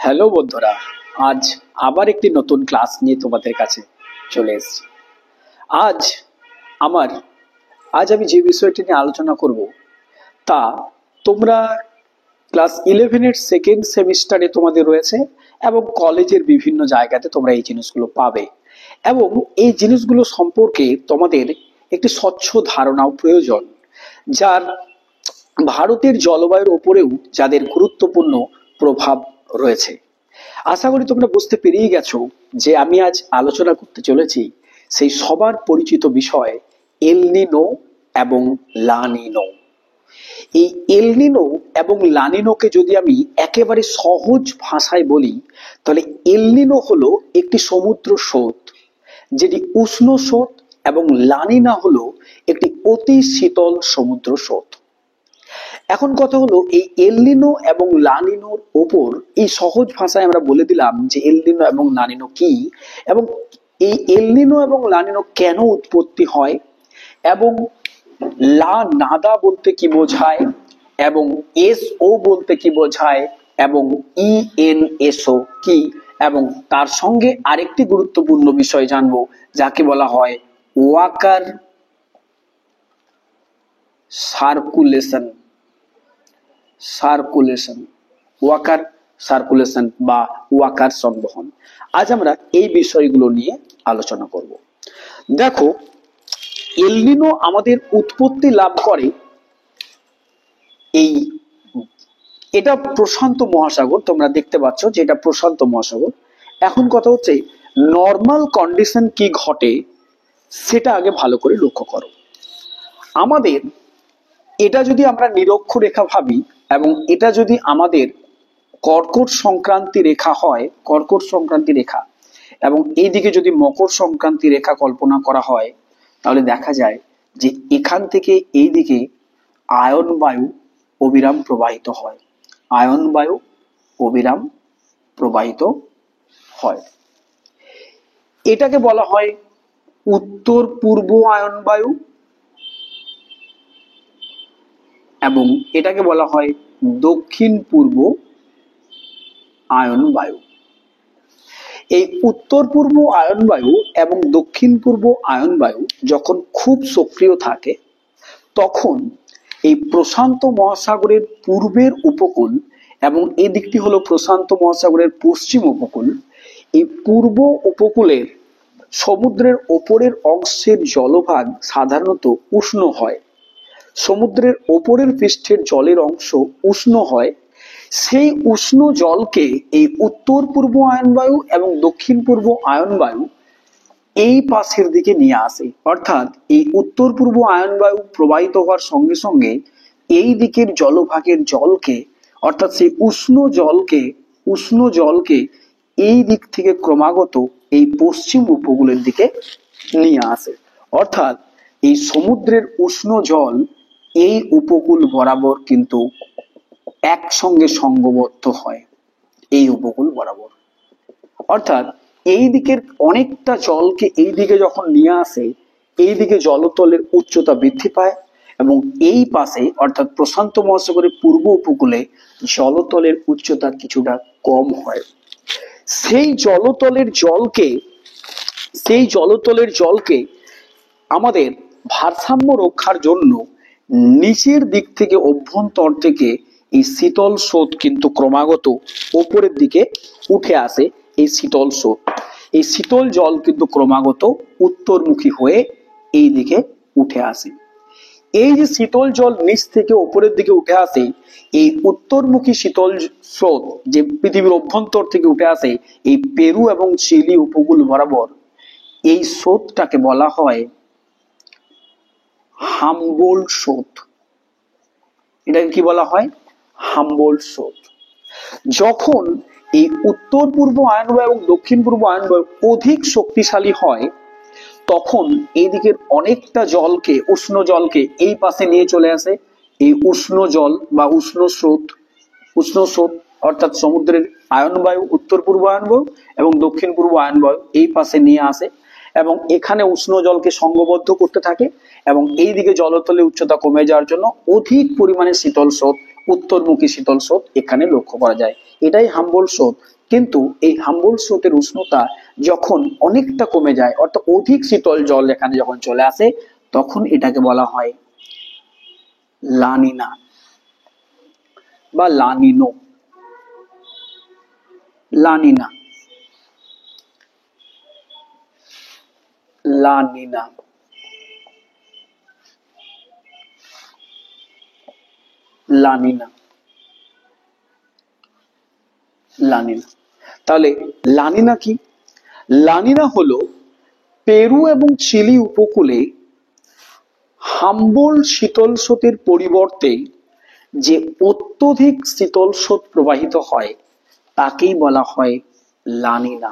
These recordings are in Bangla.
হ্যালো বন্ধুরা, আজ আবার একটি নতুন ক্লাস নিয়ে তোমাদের কাছে চলে এসেছি। আজ আমি যে বিষয়টি নিয়ে আলোচনা করব তা তোমরা ক্লাস 11-এর সেকেন্ড সেমিস্টারে তোমাদের রয়েছে এবং কলেজের বিভিন্ন জায়গাতে তোমরা এই জিনিসগুলো পাবে এবং এই জিনিসগুলো সম্পর্কে তোমাদের একটি স্বচ্ছ ধারণাও প্রয়োজন, যার ভারতের জলবায়ুর ওপরেও যাদের গুরুত্বপূর্ণ প্রভাব রয়েছে। আশা করি তোমরা বুঝতে পেরিয়ে গেছো যে আমি আজ আলোচনা করতে চলেছি সেই সবার পরিচিত বিষয় এল নিনো এবং লা নিনো। এই এল নিনো এবং লা নিনোকে যদি আমি একেবারে সহজ ভাষায় বলি তাহলে এল নিনো হলো একটি সমুদ্র স্রোত, যেটি উষ্ণ স্রোত, এবং লা নিনা হলো একটি অতি শীতল সমুদ্র স্রোত। এখন কথা হলো এই এল নিনো এবং লা নিনোর ওপর এই সহজ ভাষায় আমরা বলে দিলাম যে এল নিনো এবং লা নিনো কি, এবং এই এল নিনো এবং লা নিনো কেন উৎপত্তি হয়, এবং লা নাদা বলতে কি বোঝায়, এবং এস ও বলতে কি বোঝায়, এবং ইএনএসও কি, এবং তার সঙ্গে আরেকটি গুরুত্বপূর্ণ বিষয় জানবো যাকে বলা হয় ওয়াকার ওয়াকার সার্কুলেশন বা ওয়াকার সংবহন। আজ আমরা এই বিষয়গুলো নিয়ে আলোচনা করব। দেখো, এল নিনো আমাদের উৎপত্তি লাভ করে এটা প্রশান্ত মহাসাগর। তোমরা দেখতে পাচ্ছ যে এটা প্রশান্ত মহাসাগর। এখন কথা হচ্ছে নর্মাল কন্ডিশন কি ঘটে সেটা আগে ভালো করে লক্ষ্য করো। আমাদের এটা যদি আমরা নিরক্ষরেখা ভাবি এবং এটা যদি আমাদের কর্কট সংক্রান্তি রেখা হয়, কর্কট সংক্রান্তি রেখা, এবং এইদিকে যদি মকর সংক্রান্তি রেখা কল্পনা করা হয়, তাহলে দেখা যায় যে এখান থেকে এইদিকে আয়ন বায়ু অবিরাম প্রবাহিত হয়, আয়ন বায়ু অবিরাম প্রবাহিত হয়। এটাকে বলা হয় উত্তর পূর্ব আয়ন বায়ু এবং এটাকে বলা হয় দক্ষিণ পূর্ব আয়ন বায়ু। এই উত্তর পূর্ব আয়ন বায়ু এবং দক্ষিণ পূর্ব আয়ন বায়ু যখন খুব সক্রিয় থাকে তখন এই প্রশান্ত মহাসাগরের পূর্বের উপকূল, এবং এই দিকটি হলো প্রশান্ত মহাসাগরের পশ্চিম উপকূল, এই পূর্ব উপকূলের সমুদ্রের ওপরের অংশের জলভাগ সাধারণত উষ্ণ হয়, সমুদ্রের ওপরের পৃষ্ঠের জলের অংশ উষ্ণ হয়। সেই উষ্ণ জলকে এই উত্তর পূর্ব আয়ন বায়ু এবং দক্ষিণ পূর্ব আয়ন বায়ু এই পাশের দিকে নিয়ে আসে, অর্থাৎ এই উত্তর পূর্ব আয়ন বায়ু প্রবাহিত হওয়ার সঙ্গে সঙ্গে এই দিকের জলভাগের জলকে, অর্থাৎ সেই উষ্ণ জলকে এই দিক থেকে ক্রমাগত এই পশ্চিম উপকূলের দিকে নিয়ে আসে, অর্থাৎ এই সমুদ্রের উষ্ণ জল এই উপকূল বরাবর কিন্তু একসঙ্গে সঙ্গবদ্ধ হয়, এই উপকূল বরাবর। অর্থাৎ এই দিকের অনেকটা জলকে এই দিকে যখন নিয়ে আসে, এই দিকে জলতলের উচ্চতা বৃদ্ধি পায় এবং এই পাশে অর্থাৎ প্রশান্ত মহাসাগরের পূর্ব উপকূলে জলতলের উচ্চতা কিছুটা কম হয়। সেই জলতলের জলকে আমাদের ভারসাম্য রক্ষার জন্য নিচের দিক থেকে অভ্যন্তর থেকে এই শীতল স্রোত কিন্তু ক্রমাগত উপরের দিকে উঠে আসে। এই শীতল জল কিন্তু ক্রমাগত উত্তরমুখী হয়ে এই দিকে উঠে আসে। এই যে শীতল জল নিচ থেকে উপরের দিকে উঠে আসে, এই উত্তরমুখী শীতল স্রোত যে পৃথিবীর অভ্যন্তর থেকে উঠে আসে এই পেরু এবং চিলি উপকূল বরাবর, এই স্রোতটাকে বলা হয় হামবোল্ট স্রোত। এটাকে কি বলা হয়? হামবোল্ট স্রোত। যখন এই উত্তর পূর্ব আয়ন বায়ু এবং দক্ষিণ পূর্ব আয়ন বায়ু অধিক শক্তিশালী হয় তখন এই দিকের অনেকটা জলকে, উষ্ণ জলকে এই পাশে নিয়ে চলে আসে। এই উষ্ণ জল বা উষ্ণ স্রোত অর্থাৎ সমুদ্রের আয়ন বায়ু, উত্তর পূর্ব আয়ন বায়ু এবং দক্ষিণ পূর্ব আয়ন বায়ু এই পাশে নিয়ে আসে এবং এখানে উষ্ণ জলকে সংঘবদ্ধ করতে থাকে এবং এই দিকে জলতলের উচ্চতা কমে যাওয়ার জন্য অধিক পরিমাণে শীতল স্রোত, উত্তরমুখী শীতল স্রোত এখানে লক্ষ্য করা যায়। এটাই হামবোল্ট স্রোত। কিন্তু এই হাম্বল স্রোতের উষ্ণতা যখন অনেকটা কমে যায়, অর্থাৎ অধিক শীতল জল এখানে যখন চলে আসে, তখন এটাকে বলা হয় লানিনা বা La Nino. La Nina, La Nina, La Nina, La Nina. তাহলে লানিনা কি? লানিনা হলো পেরু এবং চিলি উপকূলে হাম্বল শীতল স্রোতের পরিবর্তে যে অত্যধিক শীতল স্রোত প্রবাহিত হয় তাকেই বলা হয় লানিনা।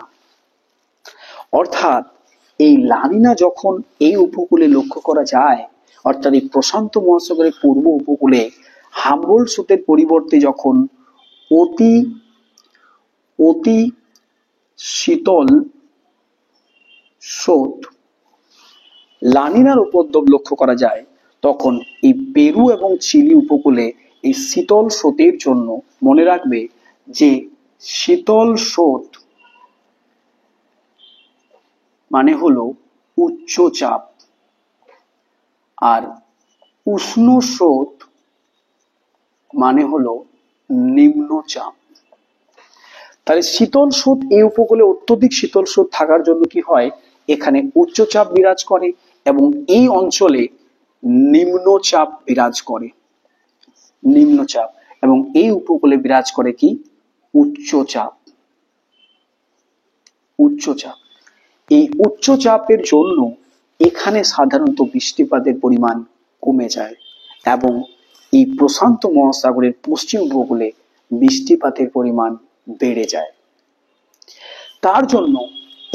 অর্থাৎ এই লানিনা যখন এই উপকূলে লক্ষ্য করা যায়, অর্থাৎ এই প্রশান্ত মহাসাগরের পূর্ব উপকূলে হাম্বল স্রোতের পরিবর্তে যখন অতি অতি শীতল স্রোত লানিনার উপদ্রব লক্ষ্য করা যায়, তখন এই পেরু এবং চিলি উপকূলে এই শীতল স্রোতের জন্য মনে রাখবে যে শীতল স্রোত মানে হলো উচ্চ চাপ, আর উষ্ণ স্রোত মানে হলো নিম্নচাপ। তাহলে শীতল স্রোত এই উপকূলে অত্যধিক শীতল স্রোত থাকার জন্য কি হয়, এখানে উচ্চচাপ বিরাজ করে এবং এই অঞ্চলে নিম্নচাপ বিরাজ করে, নিম্নচাপ, এবং এই উপকূলে বিরাজ করে কি উচ্চচাপ। উচ্চচাপ, এই উচ্চচাপের জন্য এখানে সাধারণত বৃষ্টিপাতের পরিমাণ কমে যায় এবং এই প্রশান্ত মহাসাগরের পশ্চিম উপকূলে বৃষ্টিপাতের পরিমাণ বেড়ে যায়। তার জন্য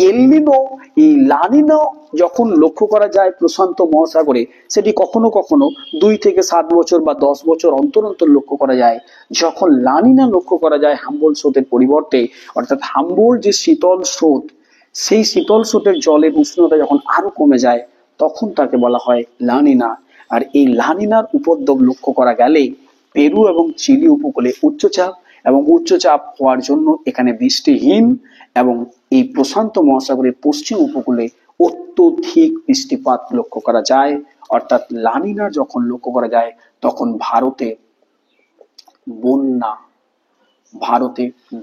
এলনিনো, এই লানিনা যখন লক্ষ্য করা যায় প্রশান্ত মহাসাগরে, সেটি কখনো কখনো 2 থেকে 7 বছর বা 10 বছর অন্তর অন্তর লক্ষ্য করা যায়। যখন লানিনা লক্ষ্য করা যায় হাম্বল স্রোতের পরিবর্তে, অর্থাৎ হাম্বল যে শীতল স্রোত, সেই শীতল স্রোতের জলের উষ্ণতা যখন আরো কমে যায়, তখন তাকে বলা হয় লানিনা। আর এই লানিনার উপদ্রব লক্ষ্য করা গেলে পেরু এবং চিলি উপকূলে উচ্চচাপ, এবং উচ্চচাপ হওয়ার জন্য এখানে বৃষ্টিহীন, এবং এই প্রশান্ত মহাসাগরের পশ্চিম উপকূলে অত্যধিক বৃষ্টিপাত লক্ষ্য করা যায়। অর্থাৎ লানিনা যখন লক্ষ্য করা যায় তখন ভারতে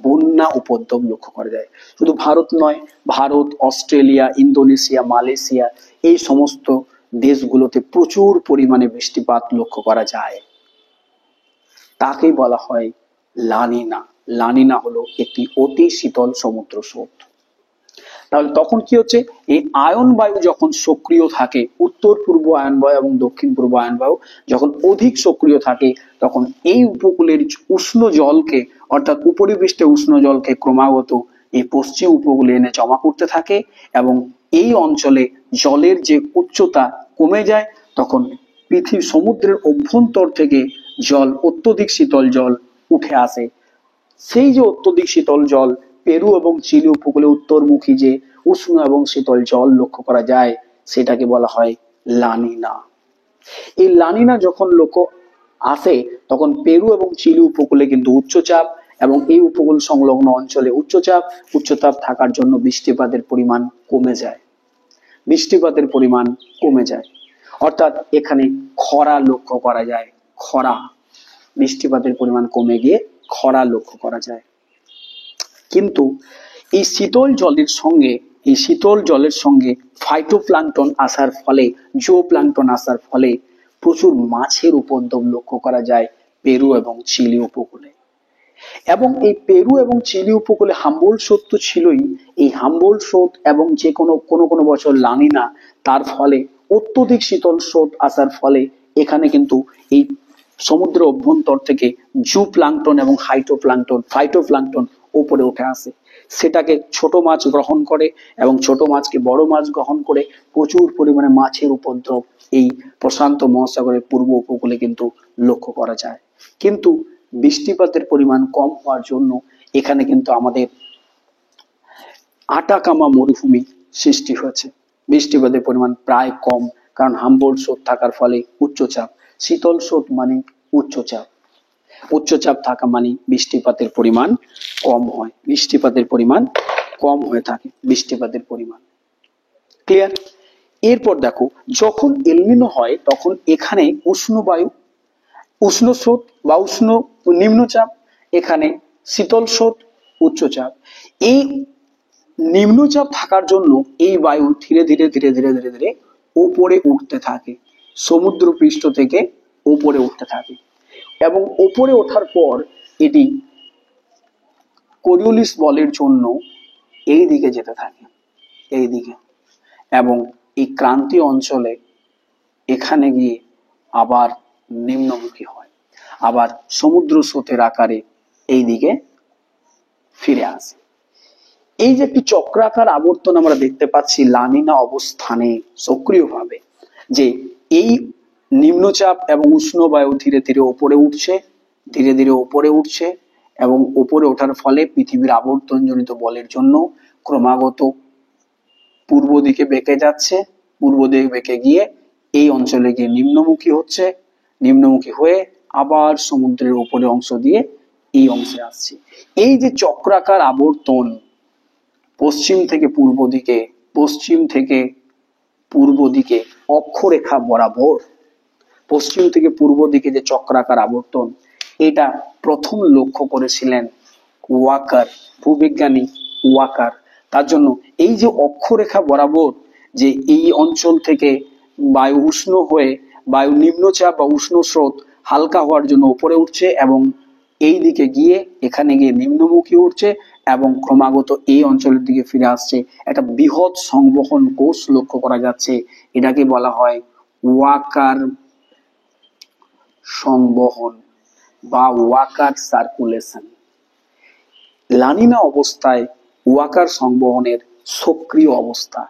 বন্যা উপদ্রব লক্ষ্য করা যায়। শুধু ভারত নয়, ভারত, অস্ট্রেলিয়া, ইন্দোনেশিয়া, মালয়েশিয়া, এই সমস্ত দেশগুলোতে প্রচুর পরিমাণে বৃষ্টিপাত লক্ষ্য করা যায়। তাকেই বলা হয় লানিনা। লানিনা হলো একটি অতি শীতল সমুদ্র স্রোত। তাহলে তখন কি হচ্ছে, এই আয়ন বায়ু যখন সক্রিয় থাকে, উত্তর পূর্ব আয়ন বায়ু এবং দক্ষিণ পূর্ব আয়ন বায়ু যখন অধিক সক্রিয় থাকে, তখন এই উপকূলের উষ্ণ জলকে, অর্থাৎ উপরিপৃষ্ঠে উষ্ণ জলকে ক্রমাগত এই পশ্চিম উপকূলে এনে জমা করতে থাকে, এবং এই অঞ্চলে জলের যে উচ্চতা কমে যায়, তখন পৃথিবী সমুদ্রের অভ্যন্তর থেকে জল, অত্যধিক শীতল জল উঠে আসে। সেই যে অত্যধিক শীতল জল পেরু এবং চিলি উপকূলে উত্তরমুখী যে উষ্ণ এবং শীতল জল লক্ষ্য করা যায়, সেটাকে বলা হয় লানিনা। এই লানিনা যখন লক্ষ্য আসে, তখন পেরু এবং চিলি উপকূলে কিন্তু উচ্চচাপ, এবং এই উপকূল সংলগ্ন অঞ্চলে উচ্চচাপ থাকার জন্য বৃষ্টিপাতের পরিমাণ কমে যায়। বৃষ্টিপাতের পরিমাণ কমে যায়, অর্থাৎ এখানে খরা লক্ষ্য করা যায়। খরা, বৃষ্টিপাতের পরিমাণ কমে গিয়ে খরা লক্ষ্য করা যায়। কিন্তু এই শীতল জলের সঙ্গে ফাইটোপ্লাঙ্কটন আসার ফলে, জুওপ্লাঙ্কটন আসার ফলে প্রচুর মাছের উপদ্রব লক্ষ্য করা যায় পেরু এবং চিলি উপকূলে। এবং এই পেরু এবং চিলি উপকূলে হাম্বল স্রোত তো ছিলই, এই হাম্বল স্রোত এবং যে কোনো বছর লানিনা, তার ফলে অত্যধিক শীতল স্রোত আসার ফলে এখানে কিন্তু এই সমুদ্র অভ্যন্তর থেকে জুপ্লাঙ্কটন এবং ফাইটোপ্লাঙ্কটন উপরে উঠে আসে। সেটাকে ছোট মাছ গ্রহণ করে এবং ছোট মাছকে বড় মাছ গ্রহণ করে প্রচুর পরিমাণে মাছের উপদ্রব এই প্রশান্ত মহাসাগরের পূর্ব উপকূলে কিন্তু লক্ষ্য করা যায়। কিন্তু বৃষ্টিপাতের পরিমাণ কম হওয়ার জন্য এখানে কিন্তু আমাদের আটাকামা মরুভূমি সৃষ্টি হয়েছে। বৃষ্টিপাতের পরিমাণ প্রায় কম, কারণ হাম্বল স্রোত থাকার ফলে উচ্চচাপ, শীতল স্রোত মানে উচ্চচাপ। উচ্চচাপ থাকা মানে বৃষ্টিপাতের পরিমাণ কম হয়, বৃষ্টিপাতের পরিমাণ কম হয়ে থাকে, বৃষ্টিপাতের পরিমাণ। ক্লিয়ার? এরপর দেখো, যখন এলনিনো হয় তখন এখানে উষ্ণ বায়ু, উষ্ণ স্রোত বা উষ্ণ নিম্নচাপ, এখানে শীতল স্রোত, উচ্চচাপ। এই নিম্নচাপ থাকার জন্য এই বায়ু ধীরে ধীরে ধীরে ধীরে ধীরে ধীরে উপরে উঠতে থাকে, সমুদ্র পৃষ্ঠ থেকে উপরে উঠতে থাকে, এবং উপরে ওঠার পর এটি কোরিওলিস বলের জন্য এই দিকে যেতে থাকে, এই দিকে, এবং এই ক্রান্তীয় অঞ্চলে এখানে গিয়ে আবার নিম্নমুখী হয়, আবার সমুদ্র স্রোতের আকারে এই দিকে ফিরে আসে। এই যে একটি চক্রাকার আবর্তন আমরা দেখতে পাচ্ছি লানিনা অবস্থানে সক্রিয়ভাবে, যে এই নিম্নচাপ এবং উষ্ণ বায়ু ধীরে ধীরে উপরে উঠছে, ধীরে ধীরে উপরে উঠছে, এবং উপরে ওঠার ফলে পৃথিবীর আবর্তনজনিত বলের জন্য ক্রমাগত পূর্ব দিকে বেঁকে যাচ্ছে, পূর্ব দিকে বেঁকে গিয়ে এই অঞ্চলে গিয়ে নিম্নমুখী হচ্ছে, নিম্নমুখী হয়ে আবার সমুদ্রের উপরের অংশ দিয়ে এই অংশে আসছে। এই যে চক্রাকার আবর্তন পশ্চিম থেকে পূর্ব দিকে, পশ্চিম থেকে পূর্ব দিকে অক্ষরেখা বরাবর পশ্চিম থেকে পূর্ব দিকে যে চক্রাকার আবর্তন, এটা প্রথম লক্ষ্য করেছিলেন ওয়াকার, ভূবিজ্ঞানী ওয়াকার। তার জন্য এই যে অক্ষরেখা বরাবর যে এই অঞ্চল থেকে বায়ু উষ্ণ হয়ে বায়ু নিম্নচাপ বা উষ্ণ স্রোত হালকা হওয়ার জন্য উপরে উঠছে, এবং এই দিকে গিয়ে এখানে গিয়ে নিম্নমুখী উঠছে, এবং ক্রমাগত এই অঞ্চলের দিকে ফিরে আসছে, একটা বৃহৎ সংবহন কোষ লক্ষ্য করা যাচ্ছে। এটাকে বলা হয় ওয়াকার সংবহন বা ওয়াকার সার্কুলেশন। লানিনা অবস্থায় ওয়াকার সংবহনের সক্রিয় অবস্থা,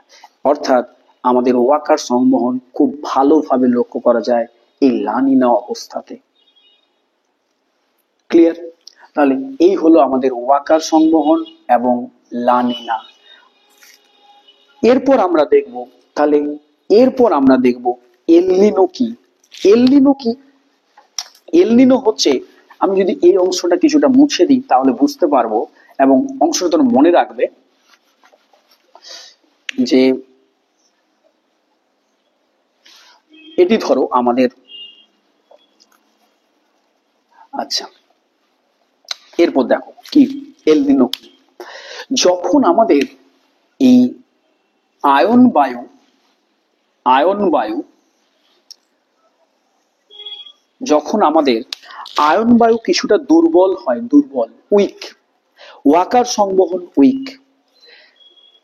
অর্থাৎ আমাদের ওয়াকার সংবহন খুব ভালোভাবে লক্ষ্য করা যায় এই লানিনা অবস্থাতে। ক্লিয়ার? তাহলে এই হলো আমাদের ওয়াকার সংবহন এবং লানিনা। এরপর আমরা দেখব, তাহলে এরপর আমরা দেখব এলনিনো কি। এলনিনো কি? এলনিনো হচ্ছে, আমি যদি এই অংশটা কিছুটা মুছে দিই তাহলে বুঝতে পারবো, এবং অংশটা তোমরা মনে রাখবে যে এটি ধরো আমাদের, আচ্ছা এরপর দেখো কি এলনিনো কি। যখন আমাদের এই আয়ন বায়ু, আয়ন বায়ু যখন আমাদের আয়ন বায়ু কিছুটা দুর্বল হয়, দুর্বল, উইক, ওয়াকার সংবহন উইক,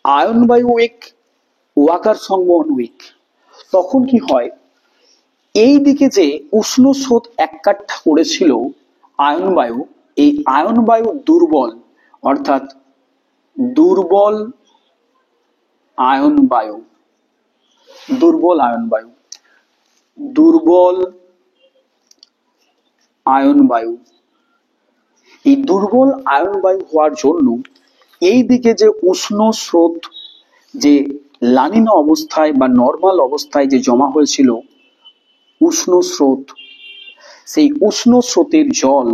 আয়ন বায়ু উইক, ওয়াকার সংবহন উইক, তখন কি হয়, এই দিকে যে উষ্ণ স্রোত এককাঠা করেছিল আয়ন বায়ু, এই আয়ন বায়ু দুর্বল, অর্থাৎ দুর্বল আয়ন বায়ু, দুর্বল আয়ন বায়ু, দুর্বল আয়ন বায়ু, এই দুর্বল আয়ন বায়ু হওয়ার জন্য এই দিকে যে উষ্ণ স্রোত যে লানিনা অবস্থায় বা নর্মাল অবস্থায় যে জমা হয়েছিল উষ্ণ স্রোত, সেই উষ্ণ স্রোতের জল,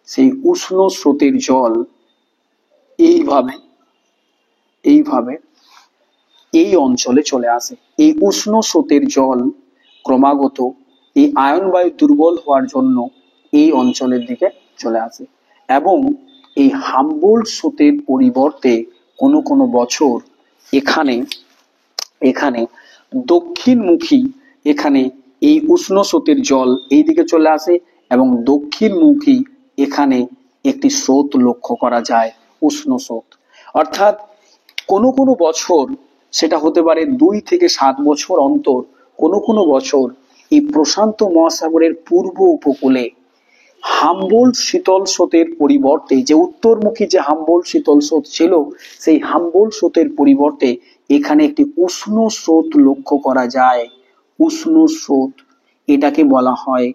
সেই উষ্ণ স্রোতের জল এইভাবে এইভাবে এই অঞ্চলে চলে আসে। এই উষ্ণ স্রোতের জল ক্রমাগত এই আয়ন বায়ু দুর্বল হওয়ার জন্য এই অঞ্চলের দিকে চলে আসে, এবং এই হাম্বোল্ট স্রোতের পরিবর্তে কোনো কোনো বছর এখানে এখানে দক্ষিণমুখী, এখানে এই উষ্ণ স্রোতের জল এই দিকে চলে আসে, এবং দক্ষিণমুখী এখানে একটি স্রোত লক্ষ্য করা যায়, উষ্ণ স্রোত। অর্থাৎ কোনো কোনো বছর, সেটা হতে পারে 2 থেকে 7 বছর অন্তর, কোনো কোনো বছর এই প্রশান্ত মহাসাগরের পূর্ব উপকূলে হাম্বোল্ট শীতল স্রোতের পরিবর্তে, যে উত্তরমুখী যে হাম্বোল্ট শীতল স্রোত ছিল, সেই হাম্বোল্ট স্রোতের পরিবর্তে এখানে একটি উষ্ণ স্রোত লক্ষ্য করা যায়, উষ্ণ স্রোত। এটাকে বলা হয়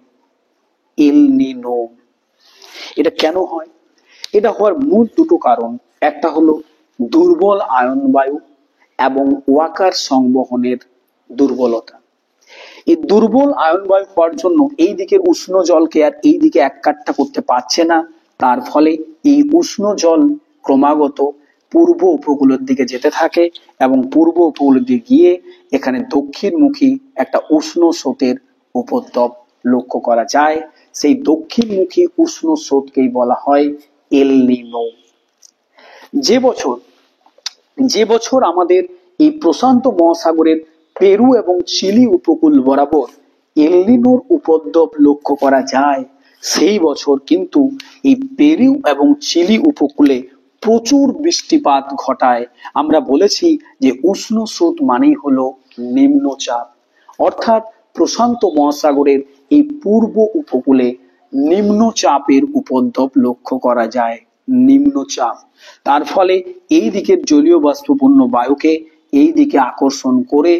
এলনিনো। এটা কেন হয়? এটা হওয়ার মূল দুটো কারণ, একটা হলো দুর্বল আয়ন বায়ু এবং ওয়াকার সংবহনের দুর্বলতা। এই দুর্বল আয়ন বায়ু হওয়ার জন্য এই দিকের উষ্ণ জলকে আর এই দিকে এক কাট্টা করতে পারছে না, তার ফলে এই উষ্ণ জল ক্রমাগত পূর্ব উপকূলের দিকে যেতে থাকে এবং পূর্ব উপকূলের দিকে গিয়ে এখানে দক্ষিণমুখী একটা উষ্ণ স্রোতের উপদ্রব লক্ষ্য করা যায়। সেই দক্ষিণমুখী উষ্ণ স্রোতকেই বলা হয় এল নিনো। যে বছর আমাদের এই প্রশান্ত মহাসাগরের পেরু এবং চিলি উপকূল বরাবর এল নিনোর উপদ্রব লক্ষ্য করা যায়, সেই বছর কিন্তু এই পেরু এবং চিলি উপকূলে প্রচুর বৃষ্টিপাত ঘটায়। আমরা বলেছি যে উষ্ণ স্রোত মানেই হলো নিম্নচাপ, অর্থাৎ প্রশান্ত মহাসাগরের এই পূর্ব উপকূলে নিম্নচাপের উপদ্রব লক্ষ্য করা যায়। নিম্নচাপ, তার ফলে এই দিকের জলীয় বাষ্পপূর্ণ বায়ুকে এই দিকে আকর্ষণ করে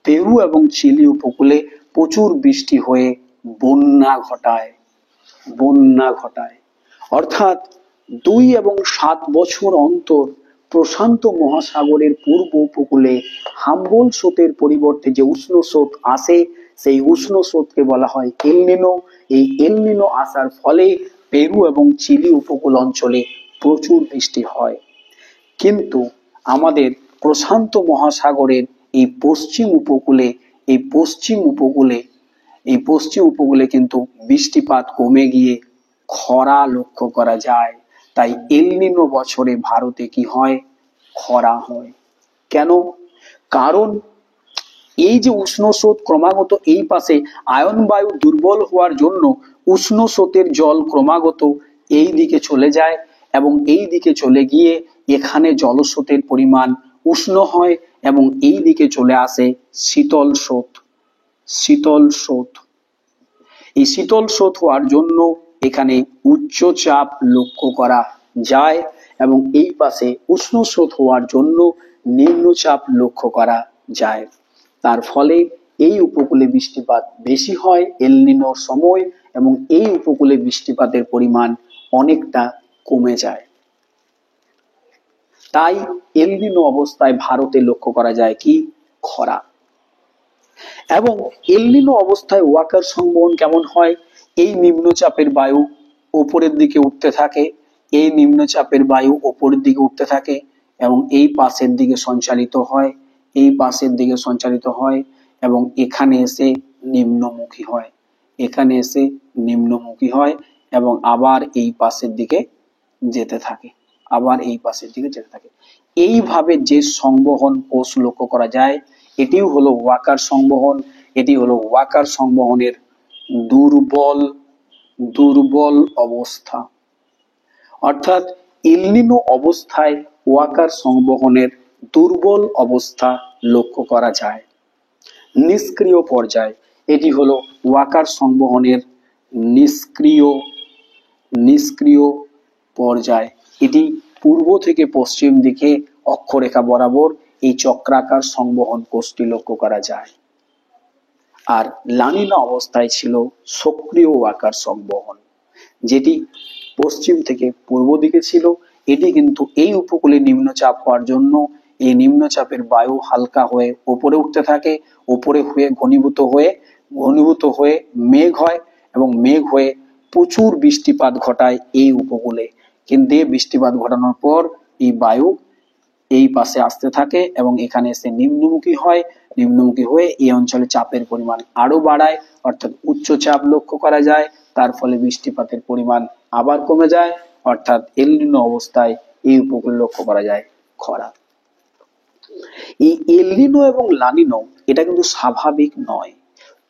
পেরু এবং চিলি উপকূলে প্রচুর বৃষ্টি হয়ে বন্যা ঘটায়। অর্থাৎ 2 এবং 7 বছর অন্তর প্রশান্ত মহাসাগরের পূর্ব উপকূলে হাম্বল স্রোতের পরিবর্তে যে উষ্ণ স্রোত আসে, সেই উষ্ণ স্রোতকে বলা হয় এল নিনো। এই এল নিনো আসার ফলে পেরু এবং চিলি উপকূল অঞ্চলে প্রচুর বৃষ্টি হয়। কিন্তু আমাদের প্রশান্ত মহাসাগরের এই পশ্চিম উপকূলে কিন্তু বৃষ্টিপাত কমে গিয়ে খরা লক্ষ্য করা যায়। তাই এল নিনো বছরে ভারতে কি হয়? খরা হয়। কেন? কারণ এই যে উষ্ণ স্রোত ক্রমাগত এই পাশে আয়ন বায়ু দুর্বল হওয়ার জন্য উষ্ণ স্রোতের জল ক্রমাগত এই দিকে চলে যায় এবং এই দিকে চলে গিয়ে এখানে জলস্রোতের পরিমাণ উষ্ণ হয় এবং এই দিকে চলে আসে শীতল স্রোত। এই শীতল স্রোত হওয়ার জন্য এখানে উচ্চচাপ লক্ষ্য করা যায় এবং এই পাশে উষ্ণ স্রোত হওয়ার জন্য নিম্নচাপ লক্ষ্য করা যায়। তার ফলে এই উপকূলে বৃষ্টিপাত বেশি হয় এল নিনোর সময় এবং এই উপকূলে বৃষ্টিপাতের পরিমাণ অনেকটা কমে যায়। তাই এল নিনো অবস্থায় ভারতে লক্ষ্য করা যায় কি? খরা। এবং এল নিনো অবস্থায় ওয়াকার সংবহন কেমন হয়? এই নিম্নচাপের বায়ু উপরের দিকে উঠতে থাকে, এবং এই পাশের দিকে সঞ্চালিত হয় এবং এখানে এসে নিম্নমুখী হয় এবং আবার এই পাশের দিকে যেতে থাকে। এইভাবে যে সংবহন কোষ লক্ষ্য করা যায়, এটিও হলো ওয়াকার সংবহন। এটি হলো ওয়াকার সংবহনের দুর্বল অবস্থা। অর্থাৎ এল নিনো অবস্থায় ওয়াকার সংবহনের দুর্বল অবস্থা লক্ষ্য করা যায়। নিষ্ক্রিয় পর্যায়, এটি হলো ওয়াকার সংবহনের নিষ্ক্রিয় পর্যায়। এটি পূর্ব থেকে পশ্চিম দিকে অক্ষরেখা বরাবর এই চক্রাকার সংবহন কোষটি লক্ষ্য করা যায়। আর লানিনা অবস্থায় ছিল সক্রিয় ওয়াকার সংবহন, যেটি পশ্চিম থেকে পূর্ব দিকে ছিল। এটি কিন্তু এই উপকূলে নিম্নচাপ হওয়ার জন্য এই নিম্নচাপের বায়ু হালকা হয়ে উপরে উঠতে থাকে, উপরে হয়ে ঘনীভূত হয়ে মেঘ হয় এবং মেঘ হয়ে প্রচুর বৃষ্টিপাত ঘটায় এই উপকূলে। কিন্তু এই বৃষ্টিপাত ঘটানোর পর এই বায়ু এই পাশে আসতে থাকে এবং এখানে এসে নিম্নমুখী হয়ে এই অঞ্চলে চাপের পরিমাণ আরো বাড়ায়, অর্থাৎ উচ্চচাপ লক্ষ্য করা যায়। তার ফলে বৃষ্টিপাতের পরিমাণ আবার কমে যায়, অর্থাৎ এল নিনো অবস্থায় এই উপকূল লক্ষ্য করা যায় খরা। এই এল নিনো এবং লানিনো এটা কিন্তু স্বাভাবিক নয়।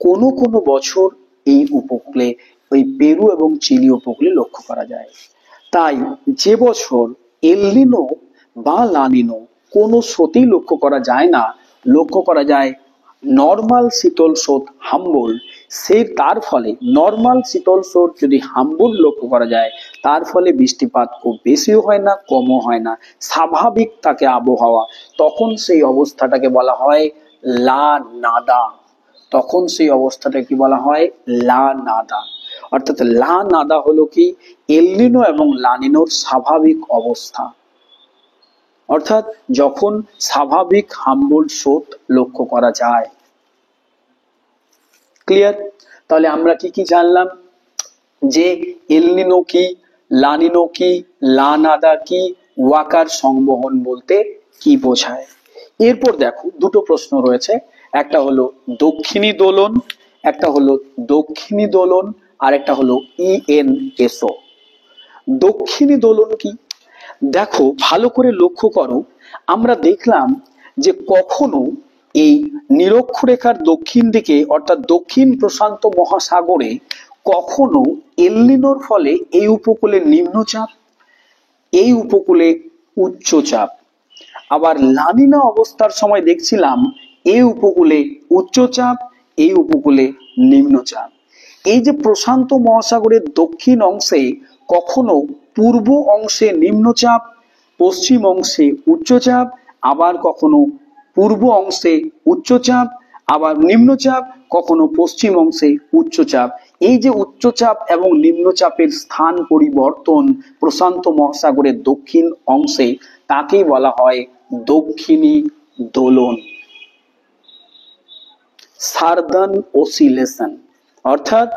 কোনো কোনো বছর এই উপকূলে ওই পেরু এবং চিলি উপকূলে লক্ষ্য করা যায়। তাই যে বছর এল নিনো বা লানিনো কোনো স্রোতই লক্ষ্য করা যায় না, লক্ষ্য করা যায় নর্মাল শীতল স্রোত হাম্বল, তার ফলে নর্মাল শীতল স্রোত যদি হাম্বল লক্ষ্য করা যায়, তার ফলে বৃষ্টিপাত খুব বেশিও হয় না, কমও হয় না, স্বাভাবিক থাকে আবহাওয়া। তখন সেই অবস্থাটাকে বলা হয় লা নাদা। লা নাদা। অর্থাৎ লা নাদা হলো কি? এল নিনো এবং লানিনোর স্বাভাবিক অবস্থা। অর্থাৎ যখন স্বাভাবিক হাম্বল স্রোত লক্ষ্য করা যায়। ক্লিয়ার? তাহলে আমরা কি কি জানলাম, যে এলনিনো কি, লানিনো কি, লানাদা কি, ওয়াকার সংবহন বলতে কি বোঝায়। এরপর দেখো দুটো প্রশ্ন রয়েছে, একটা হলো দক্ষিণী দোলন, একটা হলো দক্ষিণী দোলন, আর একটা হলো ইএনএসও। দক্ষিণী দোলন কি? দেখো ভালো করে লক্ষ্য করো, আমরা দেখলাম যে কখনো এই নিরক্ষরেখার দক্ষিণ দিকে অর্থাৎ দক্ষিণ প্রশান্ত মহাসাগরে কখনো এলনিনোর ফলে এই উপকূলে নিম্নচাপ, এই উপকূলে উচ্চচাপ, আবার লানিনা অবস্থার সময় দেখছিলাম এই উপকূলে উচ্চচাপ, এই উপকূলে নিম্নচাপ। এই যে প্রশান্ত মহাসাগরের দক্ষিণ অংশে কখনো পূর্ব অংশে নিম্নচাপ, পশ্চিম অংশে উচ্চচাপ, আবার কখনো পূর্ব অংশে উচ্চচাপ, আবার নিম্নচাপ, কখনো পশ্চিম অংশে উচ্চচাপ। এই যে উচ্চচাপ এবং নিম্নচাপের স্থান পরিবর্তন প্রশান্ত মহাসাগরের দক্ষিণ অংশে, তাকেই বলা হয় দক্ষিণী দোলন, সার্দার্ন অসিলেশন। অর্থাৎ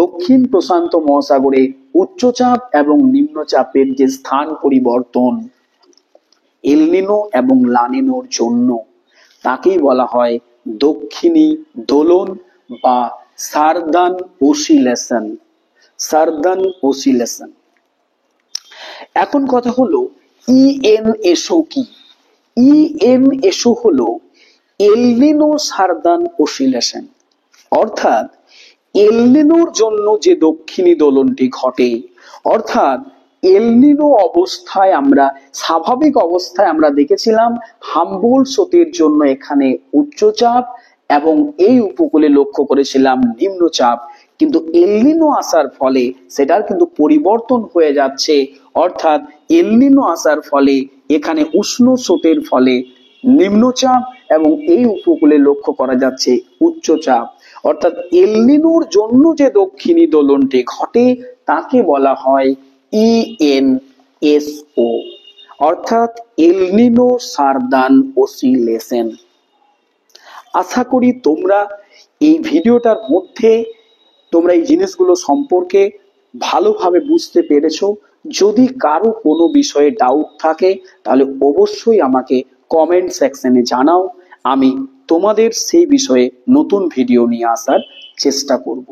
দক্ষিণ প্রশান্ত মহাসাগরে উচ্চচাপ এবং নিম্নচাপের যে স্থান পরিবর্তন এলনিনো এবং লানিনোর জন্য, তাকেই বলা হয় দক্ষিণী দোলন বা সার্দার্ন অসিলেশন, সার্দার্ন অসিলেশন। এখন কথা হলো ইএনএসও কি? ইএনএসও হলো এলনিনো সার্দার্ন অসিলেশন। অর্থাৎ এলনিনোর জন্য যে দক্ষিণী দোলনটি ঘটে, অর্থাৎ এলনিনো অবস্থায় আমরা স্বাভাবিক অবস্থায় আমরা দেখেছিলাম হাম্বোল্ট স্রোতের জন্য এখানে উচ্চচাপ এবং এই উপকূলে লক্ষ্য করেছিলাম নিম্নচাপ, কিন্তু এলনিনো আসার ফলে সেটার কিন্তু পরিবর্তন হয়ে যাচ্ছে। অর্থাৎ এলনিনো আসার ফলে এখানে উষ্ণ স্রোতের ফলে নিম্নচাপ এবং এই উপকূলে লক্ষ্য করা যাচ্ছে উচ্চচাপ। অর্থাৎ এলনিনোর জন্য যে দক্ষিণী দোলনটি ঘটে তাকে বলা হয় ইএনএসও, অর্থাৎ এলনিনো সার্দার্ন অসিলেশন। আশা করি তোমরা এই ভিডিওটার মধ্যে তোমরা এই জিনিসগুলো সম্পর্কে ভালোভাবে বুঝতে পেরেছো। যদি কারো কোনো বিষয়ে ডাউট থাকে তাহলে অবশ্যই আমাকে কমেন্ট সেকশনে জানাও, আমি তোমাদের সেই বিষয়ে নতুন ভিডিও নিয়ে আসার চেষ্টা করব।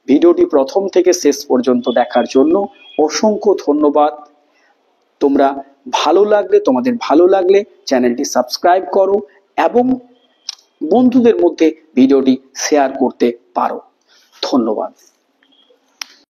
ভিডিওটি প্রথম থেকে শেষ পর্যন্ত দেখার জন্য অসংখ্য ধন্যবাদ। তোমরা তোমাদের ভালো লাগলে চ্যানেলটি সাবস্ক্রাইব করো এবং বন্ধুদের মধ্যে ভিডিওটি শেয়ার করতে পারো। ধন্যবাদ।